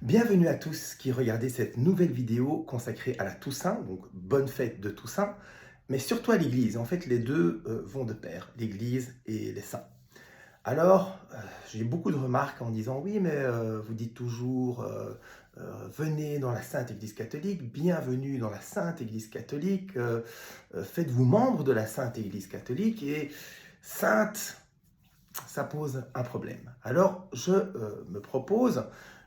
Bienvenue à tous qui regardez cette nouvelle vidéo consacrée à la Toussaint, donc bonne fête de Toussaint, mais surtout à l'Église. En fait, les deux vont de pair, l'Église et les saints. Alors, j'ai beaucoup de remarques en disant oui, mais vous dites toujours venez dans la Sainte Église catholique, bienvenue dans la Sainte Église catholique, faites-vous membre de la Sainte Église catholique et sainte, ça pose un problème. Alors, je me propose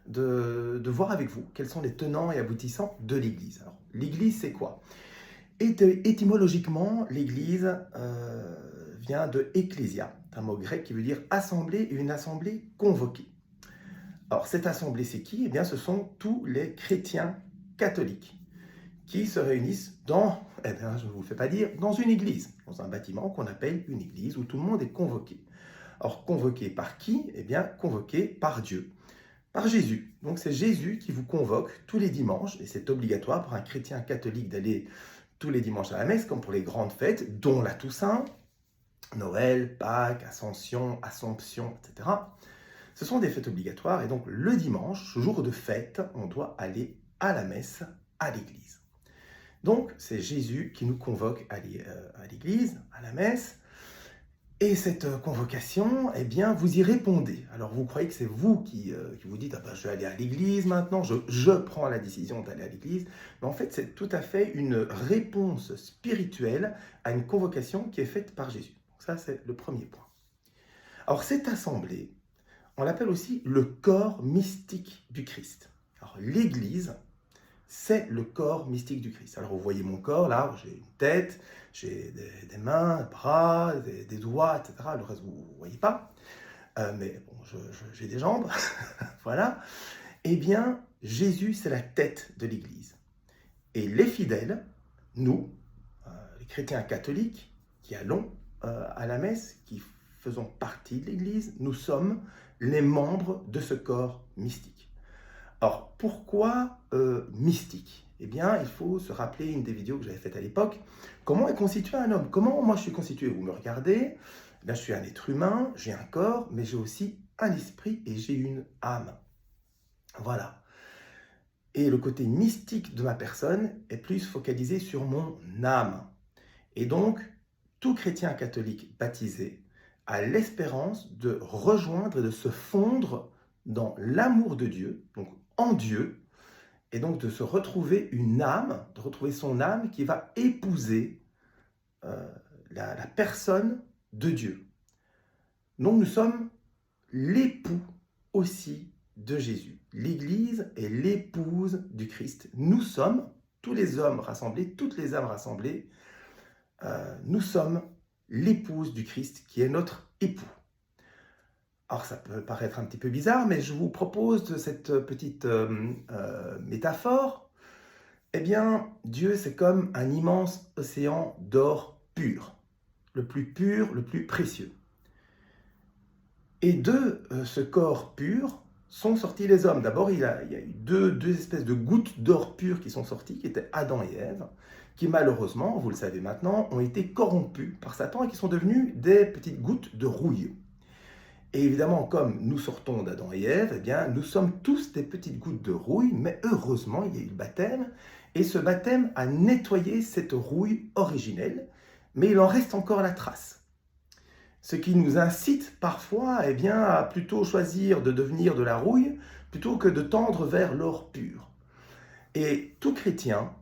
de voir avec vous quels sont les tenants et aboutissants de l'Église. Alors, l'Église, c'est quoi? Étymologiquement, l'Église vient de ecclésia, un mot grec qui veut dire assemblée et une assemblée convoquée. Alors, cette assemblée, c'est qui? Eh bien, ce sont tous les chrétiens catholiques qui se réunissent dans, eh bien, je ne vous le fais pas dire, dans une église, dans un bâtiment qu'on appelle une église où tout le monde est convoqué. Alors, convoqué par qui? Eh bien, convoqué par Dieu, par Jésus. Donc, c'est Jésus qui vous convoque tous les dimanches, et c'est obligatoire pour un chrétien catholique d'aller tous les dimanches à la messe, comme pour les grandes fêtes, dont la Toussaint, Noël, Pâques, Assomption, etc. Ce sont des fêtes obligatoires, et donc le dimanche, ce jour de fête, on doit aller à la messe, à l'église. Donc, c'est Jésus qui nous convoque à l'église, à la messe. Et cette convocation, eh bien, vous y répondez. Alors, vous croyez que c'est vous qui vous dites « Ah ben, je vais aller à l'église maintenant, je prends la décision d'aller à l'église ». Mais en fait, c'est tout à fait une réponse spirituelle à une convocation qui est faite par Jésus. Donc ça, c'est le premier point. Alors, cette assemblée, on l'appelle aussi le corps mystique du Christ. Alors, l'église, c'est le corps mystique du Christ. Alors vous voyez mon corps, là, j'ai une tête, j'ai des mains, des bras, des doigts, etc. Le reste, vous ne voyez pas. Mais bon, j'ai des jambes, voilà. Eh bien, Jésus, c'est la tête de l'Église. Et les fidèles, nous, les chrétiens catholiques, qui allons à la messe, qui faisons partie de l'Église, nous sommes les membres de ce corps mystique. Alors, pourquoi mystique? Eh bien, il faut se rappeler une des vidéos que j'avais faites à l'époque. Comment est constitué un homme? Comment moi je suis constitué? Vous me regardez, là je suis un être humain, j'ai un corps, mais j'ai aussi un esprit et j'ai une âme. Voilà. Et le côté mystique de ma personne est plus focalisé sur mon âme. Et donc, tout chrétien catholique baptisé a l'espérance de rejoindre et de se fondre dans l'amour de Dieu, donc en Dieu, et donc de se retrouver une âme, de retrouver son âme qui va épouser euh, la personne de Dieu. Donc nous sommes l'époux aussi de Jésus. L'Église est l'épouse du Christ. Nous sommes, tous les hommes rassemblés, toutes les âmes rassemblées, nous sommes l'épouse du Christ qui est notre époux. Alors ça peut paraître un petit peu bizarre, mais je vous propose cette petite métaphore. Eh bien, Dieu, c'est comme un immense océan d'or pur, le plus précieux. Et de ce corps pur sont sortis les hommes. D'abord, il y a eu deux espèces de gouttes d'or pur qui sont sorties, qui étaient Adam et Ève, qui malheureusement, vous le savez maintenant, ont été corrompus par Satan et qui sont devenus des petites gouttes de rouille. Et évidemment, comme nous sortons d'Adam et Ève, eh bien, nous sommes tous des petites gouttes de rouille, mais heureusement, il y a eu le baptême, et ce baptême a nettoyé cette rouille originelle, mais il en reste encore la trace. Ce qui nous incite parfois eh bien, à plutôt choisir de devenir de la rouille, plutôt que de tendre vers l'or pur. Et tout chrétien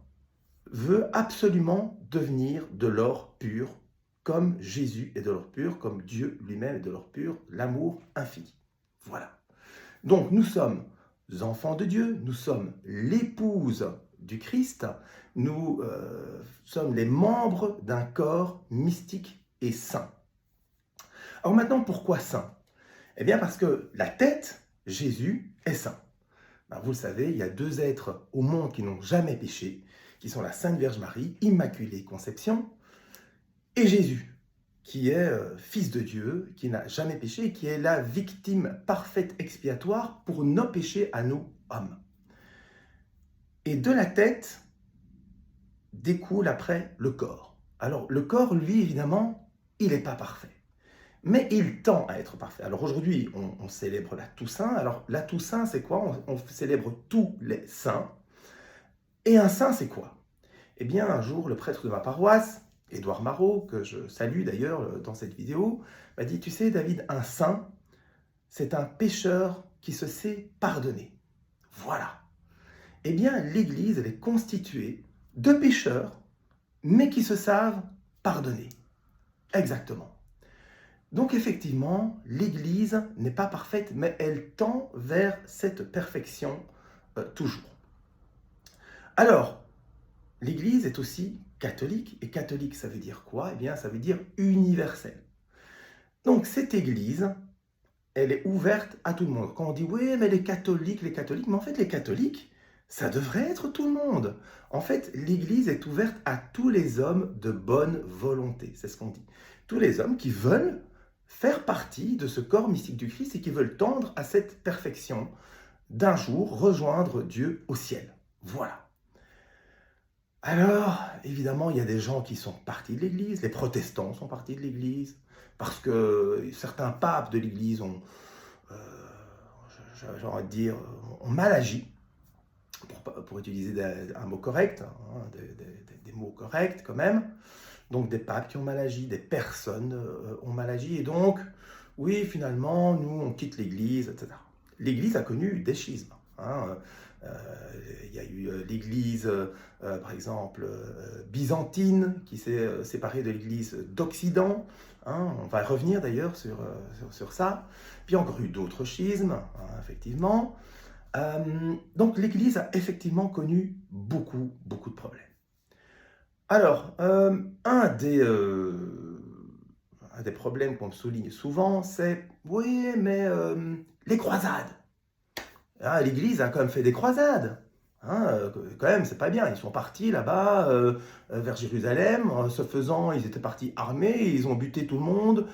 veut absolument devenir de l'or pur, comme Jésus est de l'or pur, comme Dieu lui-même est de l'or pur, l'amour infini. Voilà. Donc nous sommes enfants de Dieu, nous sommes l'épouse du Christ, nous sommes les membres d'un corps mystique et saint. Alors maintenant, pourquoi saint? Eh bien parce que la tête, Jésus, est saint. Ben, vous le savez, il y a deux êtres au monde qui n'ont jamais péché, qui sont la Sainte Vierge Marie, Immaculée Conception, et Jésus, qui est fils de Dieu, qui n'a jamais péché, qui est la victime parfaite expiatoire pour nos péchés à nous, hommes. Et de la tête découle après le corps. Alors, le corps, lui, évidemment, il n'est pas parfait. mais il tend à être parfait. Alors aujourd'hui, on célèbre la Toussaint. Alors la Toussaint, c'est quoi? On célèbre tous les saints. Et un saint, c'est quoi? Eh bien, un jour, le prêtre de ma paroisse, Édouard Marot, que je salue d'ailleurs dans cette vidéo, m'a dit, tu sais, David, un saint, c'est un pécheur qui se sait pardonner. Voilà. Eh bien, l'Église, elle est constituée de pécheurs, mais qui se savent pardonner. Exactement. Donc effectivement, l'Église n'est pas parfaite, mais elle tend vers cette perfection toujours. Alors, l'Église est aussi catholique, et catholique, ça veut dire quoi? Eh bien, ça veut dire universel. Donc, cette Église, elle est ouverte à tout le monde. Quand on dit, oui, mais les catholiques, mais en fait, les catholiques, ça devrait être tout le monde. En fait, l'Église est ouverte à tous les hommes de bonne volonté, c'est ce qu'on dit. Tous les hommes qui veulent faire partie de ce corps mystique du Christ et qui veulent tendre à cette perfection d'un jour rejoindre Dieu au ciel. Voilà. Alors, évidemment, il y a des gens qui sont partis de l'Église, les protestants sont partis de l'Église, parce que certains papes de l'Église ont, euh, j'ai envie de dire, ont mal agi, pour utiliser un mot correct, hein, des mots corrects quand même. Donc des papes qui ont mal agi, des personnes ont mal agi, et donc, oui, finalement, nous, on quitte l'Église, etc. L'Église a connu des schismes. Hein. Il y a eu l'Église, par exemple, byzantine, qui s'est séparée de l'Église d'Occident. Hein. On va revenir d'ailleurs sur ça. Puis encore eu d'autres schismes, hein, effectivement. Donc l'Église a effectivement connu beaucoup de problèmes. Alors, un des problèmes qu'on souligne souvent, c'est, oui, mais les croisades. Hein, l'Église a quand même fait des croisades. Hein, quand même, c'est pas bien. Ils sont partis là-bas, vers Jérusalem. Ce faisant, ils étaient partis armés, et ils ont buté tout le monde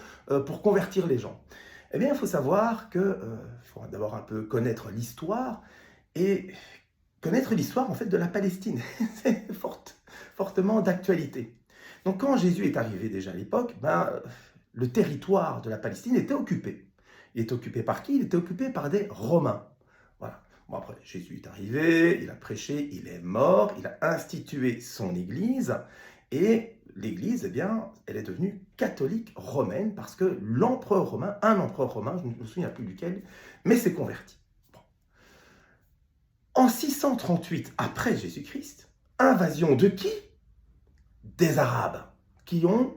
pour convertir les gens. Eh bien, il faut savoir que, il faut d'abord un peu connaître l'histoire, et connaître l'histoire en fait de la Palestine. C'est fortement d'actualité. Donc quand Jésus est arrivé déjà à l'époque, le territoire de la Palestine était occupé. Il était occupé par qui? Il était occupé par des Romains. Voilà. Bon, après, Jésus est arrivé, il a prêché, il est mort, il a institué son Église, et l'Église, eh bien, elle est devenue catholique romaine parce que l'empereur romain, un empereur romain, je ne me souviens plus duquel, mais s'est converti. Bon. En 638 après Jésus-Christ, invasion de qui? Des Arabes qui ont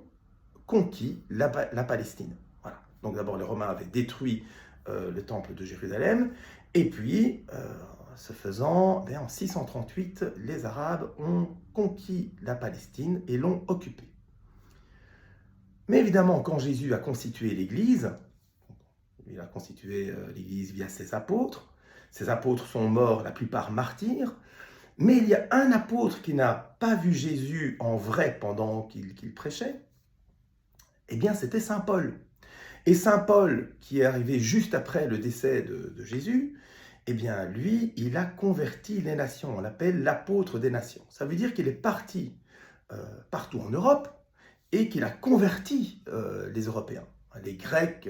conquis la Palestine. Voilà. Donc d'abord, les Romains avaient détruit le temple de Jérusalem, et puis, ce faisant, en 638, les Arabes ont conquis la Palestine et l'ont occupée. Mais évidemment, quand Jésus a constitué l'Église, il a constitué l'Église via ses apôtres sont morts, la plupart martyrs, mais il y a un apôtre qui n'a pas vu Jésus en vrai pendant qu'il prêchait, eh bien c'était Saint Paul. Et Saint Paul, qui est arrivé juste après le décès de Jésus, eh bien lui, il a converti les nations, on l'appelle l'apôtre des nations. Ça veut dire qu'il est parti partout en Europe et qu'il a converti les Européens, les Grecs,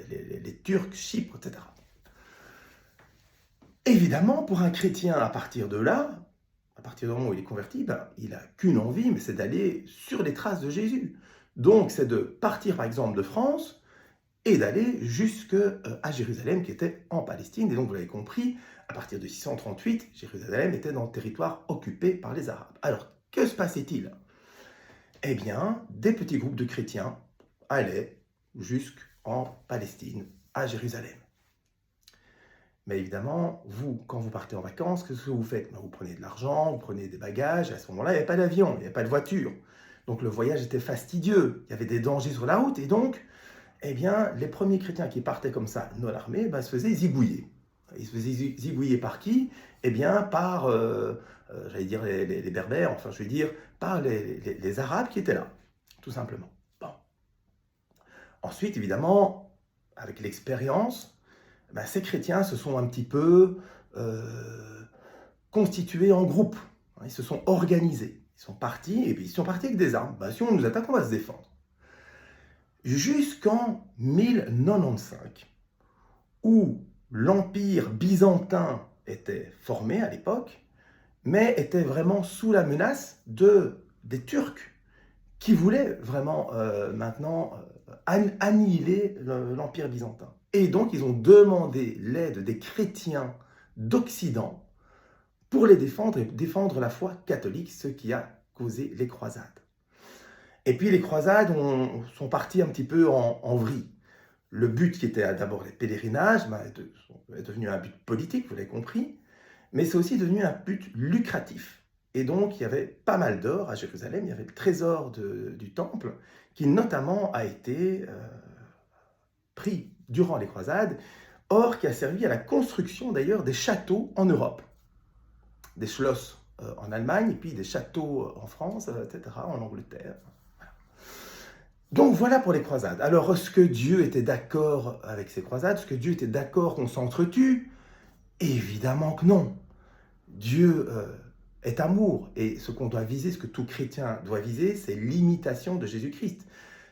les Turcs, Chypre, etc. Évidemment, pour un chrétien, à partir de là, à partir du moment où il est converti, il n'a qu'une envie, mais c'est d'aller sur les traces de Jésus. Donc, c'est de partir, par exemple, de France et d'aller jusqu'à Jérusalem, qui était en Palestine. Et donc, vous l'avez compris, à partir de 638, Jérusalem était dans le territoire occupé par les Arabes. Alors, que se passait-il? Eh bien, des petits groupes de chrétiens allaient jusqu'en Palestine, à Jérusalem. Mais évidemment, vous, quand vous partez en vacances, qu'est-ce que vous faites? Vous prenez de l'argent, vous prenez des bagages, et à ce moment-là, il n'y avait pas d'avion, il n'y avait pas de voiture. Donc le voyage était fastidieux, il y avait des dangers sur la route, et donc, eh bien, les premiers chrétiens qui partaient comme ça, non armés, se faisaient zigouiller. Ils se faisaient zigouiller par qui? Eh bien, par, j'allais dire les Berbères, enfin, je vais dire, par les Arabes qui étaient là, tout simplement. Bon. Ensuite, évidemment, avec l'expérience, ces chrétiens se sont un petit peu constitués en groupe. Ils se sont organisés. Ils sont partis, et puis ils sont partis avec des armes. Si on nous attaque, on va se défendre. jusqu'en 1095, où l'Empire byzantin était formé à l'époque, mais était vraiment sous la menace des Turcs qui voulaient vraiment maintenant annihiler l'Empire byzantin. Et donc, ils ont demandé l'aide des chrétiens d'Occident pour les défendre et défendre la foi catholique, ce qui a causé les croisades. Et puis, les croisades sont parties un petit peu en vrille. Le but qui était d'abord les pèlerinages est devenu un but politique, vous l'avez compris, mais c'est aussi devenu un but lucratif. Et donc, il y avait pas mal d'or à Jérusalem, il y avait le trésor du temple, qui notamment a été pris durant les croisades, or qui a servi à la construction d'ailleurs des châteaux en Europe, des Schloss en Allemagne, et puis des châteaux en France, etc., en Angleterre. Donc voilà pour les croisades. Alors, est-ce que Dieu était d'accord avec ces croisades? Est-ce que Dieu était d'accord qu'on s'entretue? Évidemment que non. Dieu est amour, et ce qu'on doit viser, ce que tout chrétien doit viser, c'est l'imitation de Jésus-Christ.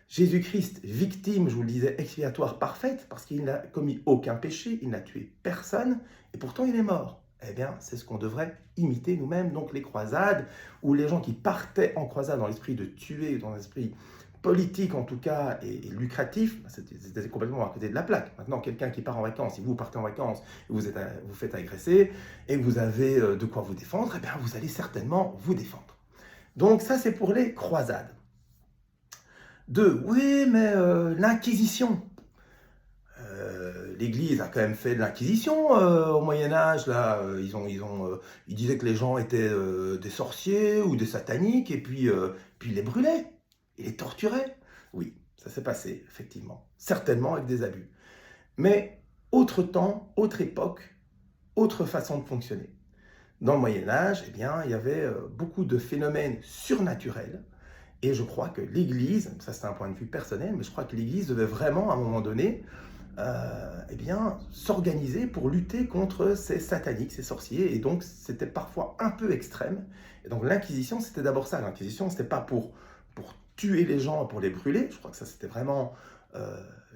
Jésus-Christ, victime, je vous le disais, expiatoire parfaite, parce qu'il n'a commis aucun péché, il n'a tué personne, et pourtant il est mort. Eh bien, c'est ce qu'on devrait imiter nous-mêmes. Donc les croisades, ou les gens qui partaient en croisade dans l'esprit de tuer, dans l'esprit politique en tout cas, et lucratif, c'était complètement à côté de la plaque. Maintenant, quelqu'un qui part en vacances, si vous partez en vacances, vous faites agresser, et que vous avez de quoi vous défendre, eh bien, vous allez certainement vous défendre. Donc ça, c'est pour les croisades. 2. Oui, mais l'Inquisition. L'Église a quand même fait de l'Inquisition au Moyen-Âge. Là, ils disaient que les gens étaient des sorciers ou des sataniques, et puis ils les brûlaient. Il les torturait. Oui, ça s'est passé, effectivement. Certainement avec des abus. Mais autre temps, autre époque, autre façon de fonctionner. Dans le Moyen-Âge, eh bien, il y avait beaucoup de phénomènes surnaturels. Et je crois que l'Église, ça c'est un point de vue personnel, mais je crois que l'Église devait vraiment, à un moment donné, eh bien, s'organiser pour lutter contre ces sataniques, ces sorciers. Et donc, c'était parfois un peu extrême. Et donc, l'Inquisition, c'était d'abord ça. L'Inquisition, c'était pas pour tuer les gens, pour les brûler. Je crois que ça, c'était vraiment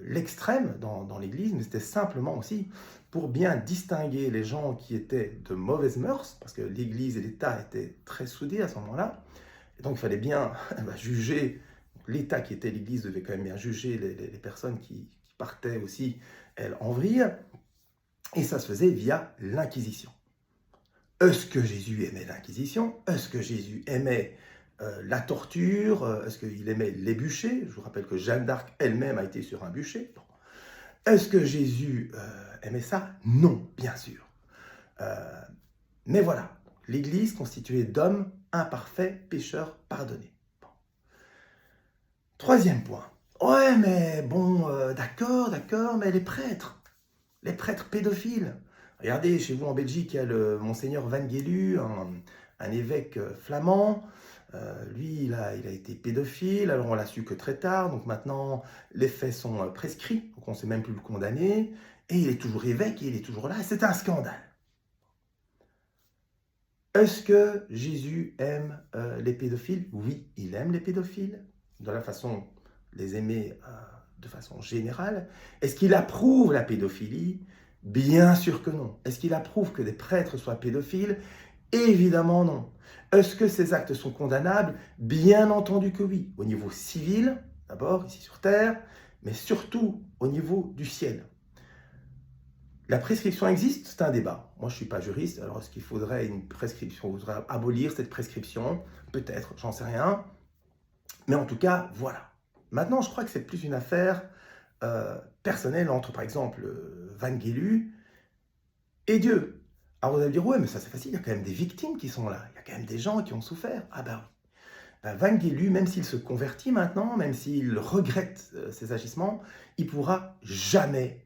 l'extrême dans l'Église, mais c'était simplement aussi pour bien distinguer les gens qui étaient de mauvaises mœurs, parce que l'Église et l'État étaient très soudés à ce moment-là. Et donc, il fallait bien juger. L'État qui était l'Église devait quand même bien juger les personnes qui partaient aussi, elles, en vrille. Et ça se faisait via l'Inquisition. Est-ce que Jésus aimait l'Inquisition? Est-ce que Jésus aimait la torture? Est-ce qu'il aimait les bûchers? Je vous rappelle que Jeanne d'Arc elle-même a été sur un bûcher. Est-ce que Jésus aimait ça? Non, bien sûr. Mais voilà, l'Église constituée d'hommes imparfaits, pécheurs, pardonnés. Bon. 3e point. Ouais, mais bon, d'accord, mais les prêtres pédophiles. Regardez, chez vous en Belgique, il y a le Monseigneur Van Gelu, un évêque flamand. Lui, il a été pédophile, alors on l'a su que très tard, donc maintenant les faits sont prescrits, donc on ne sait même plus le condamner, et il est toujours évêque, et il est toujours là, et c'est un scandale. Est-ce que Jésus aime les pédophiles? Oui, il aime les pédophiles, de la façon les aimer de façon générale. Est-ce qu'il approuve la pédophilie? Bien sûr que non. Est-ce qu'il approuve que des prêtres soient pédophiles? Évidemment non. Est-ce que ces actes sont condamnables? Bien entendu que oui. Au niveau civil, d'abord, ici sur Terre, mais surtout au niveau du ciel. La prescription existe, c'est un débat. Moi, je ne suis pas juriste, alors est-ce qu'il faudrait une prescription? Il faudrait abolir cette prescription? Peut-être, j'en sais rien. Mais en tout cas, voilà. Maintenant, je crois que c'est plus une affaire personnelle entre, par exemple, Van Gelu et Dieu. Alors vous allez me dire, ouais, mais ça c'est facile, il y a quand même des victimes qui sont là, il y a quand même des gens qui ont souffert. Ah ben oui. Van Gelu, même s'il se convertit maintenant, même s'il regrette ses agissements, il pourra jamais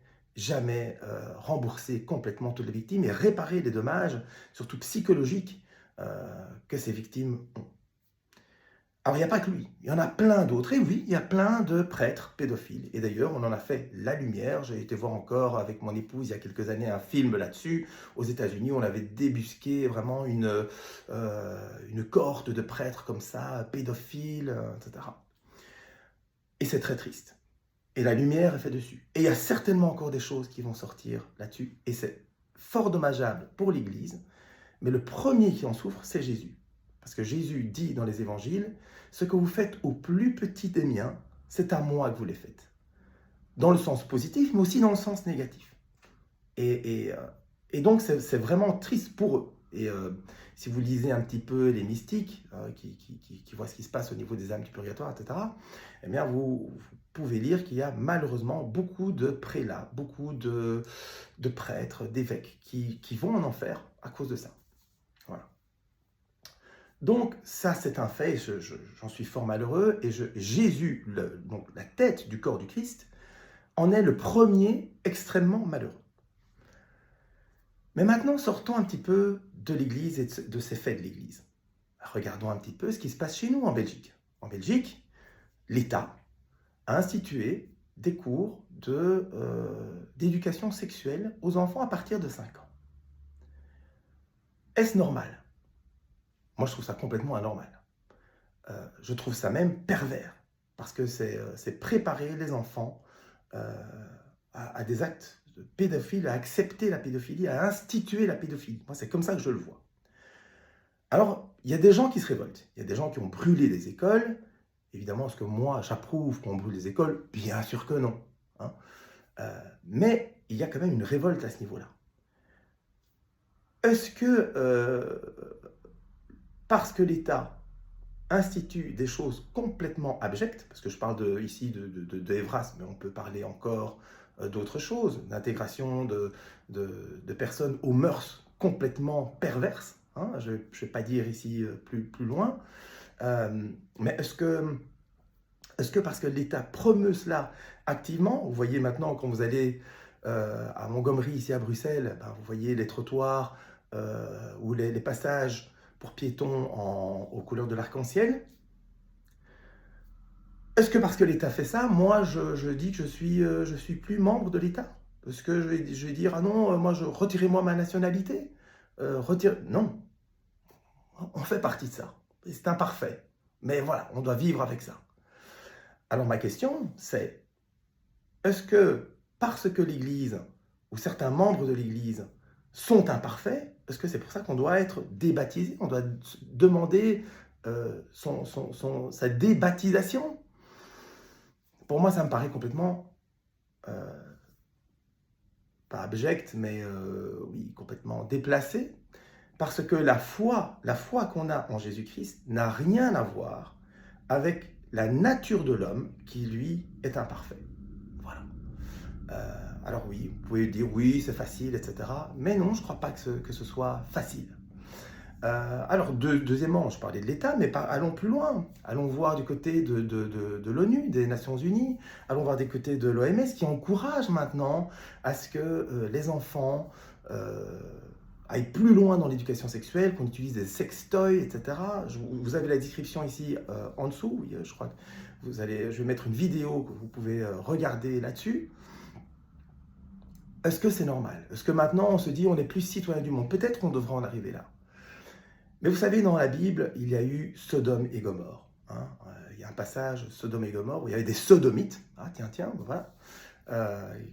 rembourser complètement toutes les victimes et réparer les dommages, surtout psychologiques, que ces victimes ont. Alors, il n'y a pas que lui, il y en a plein d'autres. Et oui, il y a plein de prêtres pédophiles. Et d'ailleurs, on en a fait la lumière. J'ai été voir encore avec mon épouse il y a quelques années un film là-dessus. Aux États-Unis, on avait débusqué vraiment une cohorte de prêtres comme ça, pédophiles, etc. Et c'est très triste. et la lumière est faite dessus. Et il y a certainement encore des choses qui vont sortir là-dessus, et c'est fort dommageable pour l'Église, mais le premier qui en souffre, c'est Jésus. Parce que Jésus dit dans les évangiles, ce que vous faites au plus petit des miens, c'est à moi que vous les faites. Dans le sens positif, mais aussi dans le sens négatif. Et donc, c'est vraiment triste pour eux. Et si vous lisez un petit peu les mystiques, qui voient ce qui se passe au niveau des âmes du purgatoire, etc., eh bien, vous pouvez lire qu'il y a malheureusement beaucoup de prélats, beaucoup de prêtres, d'évêques, qui vont en enfer à cause de ça. Voilà. Donc, ça, c'est un fait, j'en suis fort malheureux, et Jésus, donc la tête du corps du Christ, en est le premier extrêmement malheureux. Mais maintenant, sortons un petit peu de l'Église et de ces faits de l'Église. Regardons un petit peu ce qui se passe chez nous en Belgique. En Belgique, l'État a institué des cours d'éducation sexuelle aux enfants à partir de 5 ans. Est-ce normal? Moi, je trouve ça complètement anormal. Je trouve ça même pervers, parce que c'est préparer les enfants à des actes de pédophile, à accepter la pédophilie, à instituer la pédophilie. Moi, c'est comme ça que je le vois. Alors, il y a des gens qui se révoltent. Il y a des gens qui ont brûlé des écoles. Évidemment, est-ce que moi, j'approuve qu'on brûle les écoles? Bien sûr que non. Hein. Mais il y a quand même une révolte à ce niveau-là. Est-ce que, parce que l'État institue des choses complètement abjectes, parce que je parle ici de Evras, mais on peut parler encore d'autres choses, d'intégration de personnes aux mœurs complètement perverses, hein, je ne vais pas dire ici plus loin, mais est-ce que parce que l'État promeut cela activement, vous voyez maintenant quand vous allez à Montgomery, ici à Bruxelles, ben, vous voyez les trottoirs ou les passages pour piétons aux couleurs de l'arc-en-ciel. Est-ce que parce que l'État fait ça, moi je dis que je suis plus membre de l'État? Est-ce que je vais dire, ah non, moi retirez-moi ma nationalité? Non, on fait partie de ça. C'est imparfait. Mais voilà, on doit vivre avec ça. Alors ma question, c'est, est-ce que parce que l'Église, ou certains membres de l'Église, sont imparfaits, est-ce que c'est pour ça qu'on doit être débaptisé? On doit demander sa débaptisation? Pour moi, ça me paraît complètement, pas abject, mais oui, complètement déplacé, parce que la foi qu'on a en Jésus-Christ n'a rien à voir avec la nature de l'homme qui, lui, est imparfait. Voilà. Alors oui, vous pouvez dire oui, c'est facile, etc. Mais non, je ne crois pas que ce soit facile. Alors, deuxièmement, je parlais de l'État, mais allons plus loin. Allons voir du côté de l'ONU, des Nations Unies. Allons voir du côté de l'OMS qui encourage maintenant à ce que les enfants aillent plus loin dans l'éducation sexuelle, qu'on utilise des sextoys, etc. Vous avez la description ici en dessous. Je crois que je vais mettre une vidéo que vous pouvez regarder là-dessus. Est-ce que c'est normal? Est-ce que maintenant on se dit on est plus citoyen du monde? Peut-être qu'on devrait en arriver là. Mais vous savez, dans la Bible, il y a eu Sodome et Gomorrhe. Hein. Il y a un passage, Sodome et Gomorrhe, où il y avait des sodomites, voilà,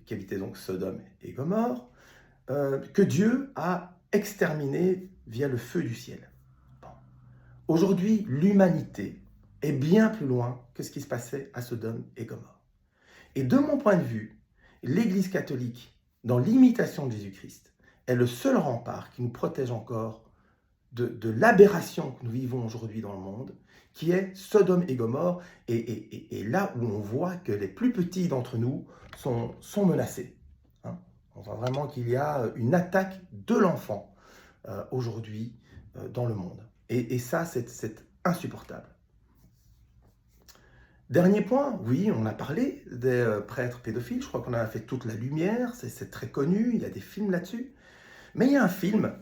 qui habitaient donc Sodome et Gomorrhe, que Dieu a exterminé via le feu du ciel. Bon. Aujourd'hui, l'humanité est bien plus loin que ce qui se passait à Sodome et Gomorrhe. Et de mon point de vue, l'Église catholique, dans l'imitation de Jésus-Christ, est le seul rempart qui nous protège encore de l'aberration que nous vivons aujourd'hui dans le monde, qui est Sodome et Gomorrhe, et là où on voit que les plus petits d'entre nous sont menacés. Hein. On voit vraiment qu'il y a une attaque de l'enfant aujourd'hui dans le monde. Et ça, c'est insupportable. Dernier point, oui, on a parlé des prêtres pédophiles, je crois qu'on a fait toute la lumière, c'est très connu, il y a des films là-dessus. Mais il y a un film,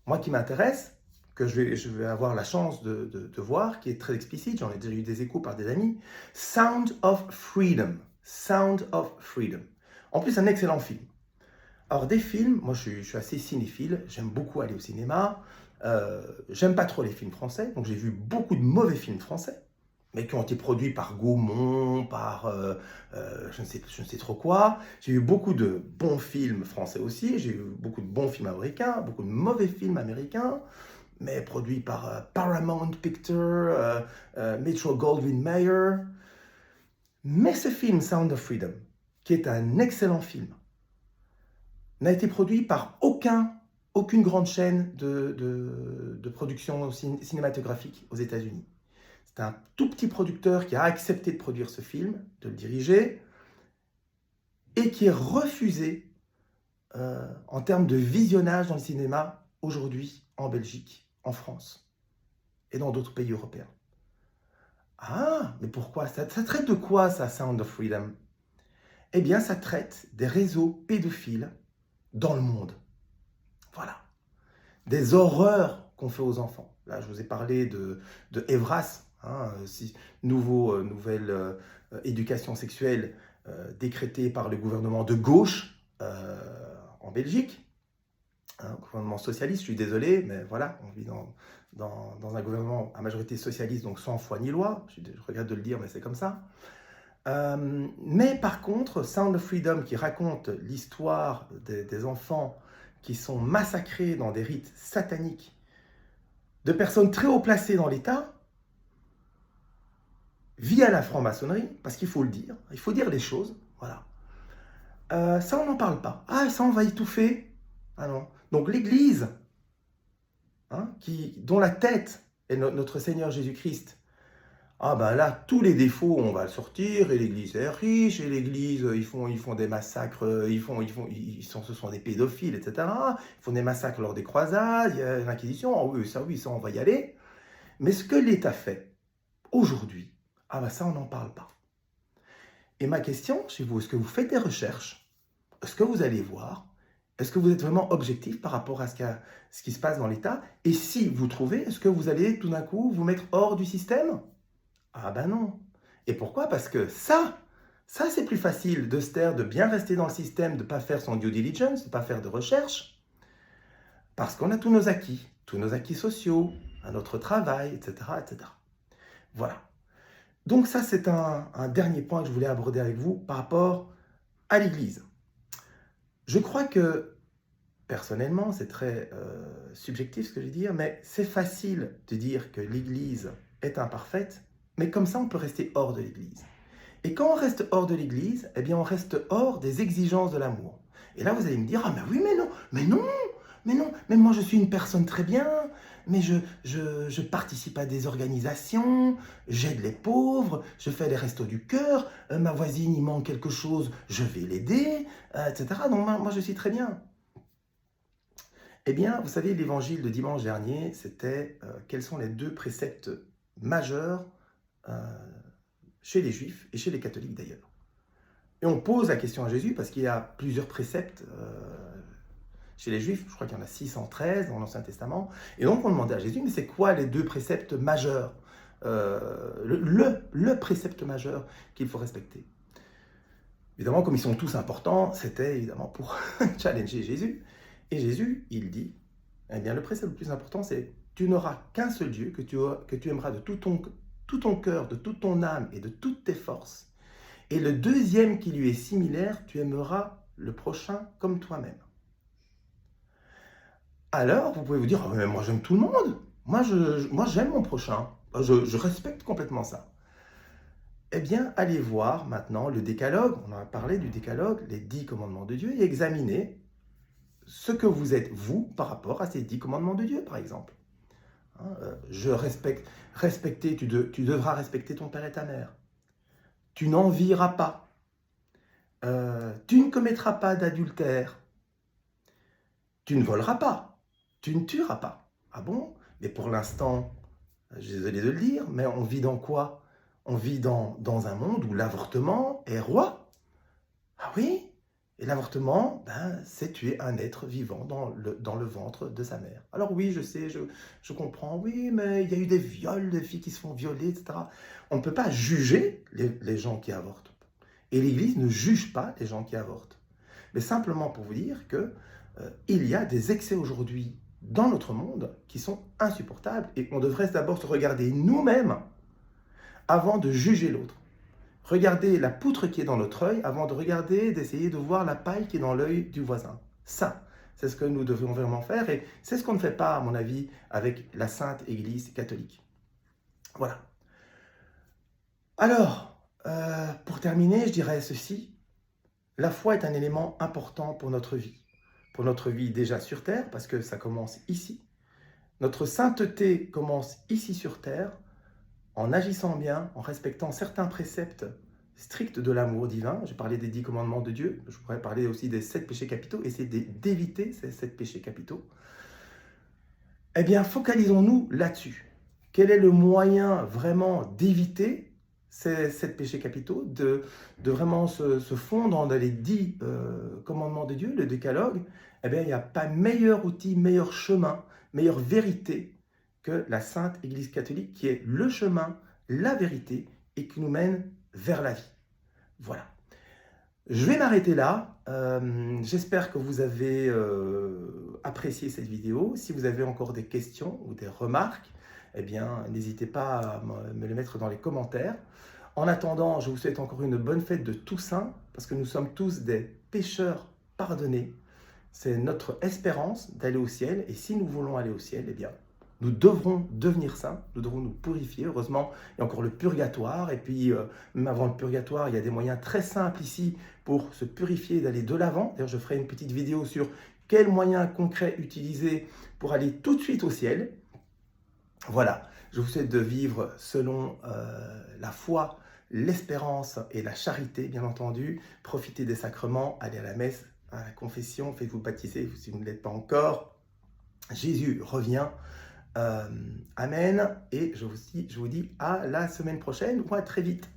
moi qui m'intéresse, que je vais avoir la chance de voir, qui est très explicite, j'en ai déjà eu des échos par des amis, Sound of Freedom. Sound of Freedom. En plus, un excellent film. Alors des films, moi je suis assez cinéphile, j'aime beaucoup aller au cinéma, j'aime pas trop les films français, donc j'ai vu beaucoup de mauvais films français, mais qui ont été produits par Gaumont, par je ne sais trop quoi. J'ai vu beaucoup de bons films français aussi, j'ai vu beaucoup de bons films américains, beaucoup de mauvais films américains, mais produits par Paramount Pictures, Metro Goldwyn Mayer. Mais ce film, Sound of Freedom, qui est un excellent film, n'a été produit par aucune grande chaîne de production cinématographique aux États-Unis. C'est un tout petit producteur qui a accepté de produire ce film, de le diriger, et qui est refusé en termes de visionnage dans le cinéma aujourd'hui en Belgique, en France et dans d'autres pays européens. Ah, mais pourquoi ça traite de quoi, ça, Sound of Freedom? Eh bien, ça traite des réseaux pédophiles dans le monde. Voilà. Des horreurs qu'on fait aux enfants. Là, je vous ai parlé de Evras, hein, nouvelle éducation sexuelle décrétée par le gouvernement de gauche en Belgique, un gouvernement socialiste, je suis désolé, mais voilà, on vit dans un gouvernement à majorité socialiste, donc sans foi ni loi, je regrette de le dire, mais c'est comme ça. Mais par contre, Sound of Freedom, qui raconte l'histoire des enfants qui sont massacrés dans des rites sataniques, de personnes très haut placées dans l'État, via la franc-maçonnerie, parce qu'il faut le dire, il faut dire les choses, voilà. Ça, on n'en parle pas. Ah, ça, on va étouffer. Ah non. Donc l'Église, hein, dont la tête est notre Seigneur Jésus-Christ, ah ben là, tous les défauts, on va le sortir, et l'Église est riche, et l'Église, ils font des massacres, ce sont des pédophiles, etc. Ils font des massacres lors des croisades, il y a l'Inquisition, ah oui, ça, on va y aller. Mais ce que l'État fait aujourd'hui, ah ben ça, on n'en parle pas. Et ma question chez vous, est-ce que vous faites des recherches? Est-ce que vous allez voir? Est-ce que vous êtes vraiment objectif par rapport à ce qui se passe dans l'État? Et si vous trouvez, est-ce que vous allez tout d'un coup vous mettre hors du système? Ah ben non. Et pourquoi? Parce que ça c'est plus facile de se taire, de bien rester dans le système, de ne pas faire son due diligence, de ne pas faire de recherche, parce qu'on a tous nos acquis sociaux, à notre travail, etc., etc. Voilà. Donc ça, c'est un dernier point que je voulais aborder avec vous par rapport à l'Église. Je crois que, personnellement, c'est très subjectif ce que je vais dire, mais c'est facile de dire que l'Église est imparfaite, mais comme ça, on peut rester hors de l'Église. Et quand on reste hors de l'Église, eh bien, on reste hors des exigences de l'amour. Et là, vous allez me dire, ah mais oui, mais non, mais moi je suis une personne très bien, mais je participe à des organisations, j'aide les pauvres, je fais les restos du cœur, ma voisine, il manque quelque chose, je vais l'aider, etc. Donc moi, je suis très bien. Eh bien, vous savez, l'évangile de dimanche dernier, c'était quels sont les deux préceptes majeurs chez les Juifs et chez les catholiques d'ailleurs. Et on pose la question à Jésus parce qu'il y a plusieurs préceptes chez les Juifs, je crois qu'il y en a 613 dans l'Ancien Testament, et donc on demandait à Jésus, mais c'est quoi les deux préceptes majeurs, le précepte majeur qu'il faut respecter? Évidemment, comme ils sont tous importants, c'était évidemment pour challenger Jésus. Et Jésus, il dit, eh bien le précepte le plus important, c'est tu n'auras qu'un seul Dieu que tu aimeras de tout ton cœur, de toute ton âme et de toutes tes forces. Et le deuxième qui lui est similaire, tu aimeras le prochain comme toi-même. Alors, vous pouvez vous dire, oh, mais moi j'aime tout le monde, moi j'aime mon prochain, je respecte complètement ça. Eh bien, allez voir maintenant le décalogue, on a parlé du décalogue, les 10 commandements de Dieu, et examinez ce que vous êtes, vous, par rapport à ces 10 commandements de Dieu, par exemple. Tu devras respecter ton père et ta mère. Tu n'envieras pas. Tu ne commettras pas d'adultère. Tu ne voleras pas. Tu ne tueras pas. Ah bon? Mais pour l'instant, je suis désolé de le dire, mais on vit dans quoi? On vit dans un monde où l'avortement est roi. Ah oui? Et l'avortement, c'est tuer un être vivant dans le ventre de sa mère. Alors oui, je sais, je comprends, oui, mais il y a eu des viols, des filles qui se font violer, etc. On ne peut pas juger les gens qui avortent. Et l'Église ne juge pas les gens qui avortent. Mais simplement pour vous dire que il y a des excès aujourd'hui dans notre monde qui sont insupportables et qu'on devrait d'abord se regarder nous-mêmes avant de juger l'autre. Regardez la poutre qui est dans notre œil avant de regarder, d'essayer de voir la paille qui est dans l'œil du voisin. Ça, c'est ce que nous devons vraiment faire et c'est ce qu'on ne fait pas, à mon avis, avec la Sainte Église catholique. Voilà. Alors, pour terminer, je dirais ceci. La foi est un élément important pour notre vie. Pour notre vie déjà sur Terre, parce que ça commence ici. Notre sainteté commence ici sur Terre, en agissant bien, en respectant certains préceptes stricts de l'amour divin. J'ai parlé des 10 commandements de Dieu, je pourrais parler aussi des 7 péchés capitaux, essayer d'éviter ces 7 péchés capitaux. Eh bien, focalisons-nous là-dessus. Quel est le moyen vraiment d'éviter ces 7 péchés capitaux, de vraiment se fondre dans les 10 commandements de Dieu, le décalogue? Eh bien, il n'y a pas meilleur outil, meilleur chemin, meilleure vérité que la Sainte Église catholique, qui est le chemin, la vérité, et qui nous mène vers la vie. Voilà. Je vais m'arrêter là. J'espère que vous avez apprécié cette vidéo. Si vous avez encore des questions ou des remarques, eh bien, n'hésitez pas à me les mettre dans les commentaires. En attendant, je vous souhaite encore une bonne fête de Toussaint, parce que nous sommes tous des pécheurs pardonnés. C'est notre espérance d'aller au ciel, et si nous voulons aller au ciel, eh bien, nous devrons devenir saints, nous devrons nous purifier. Heureusement, il y a encore le purgatoire, et puis même avant le purgatoire, il y a des moyens très simples ici pour se purifier et d'aller de l'avant. D'ailleurs, je ferai une petite vidéo sur quels moyens concrets utiliser pour aller tout de suite au ciel. Voilà, je vous souhaite de vivre selon la foi, l'espérance et la charité, bien entendu. Profitez des sacrements, allez à la messe, à la confession, faites-vous baptiser si vous ne l'êtes pas encore. Jésus revient. Amen. Et je vous dis à la semaine prochaine ou à très vite.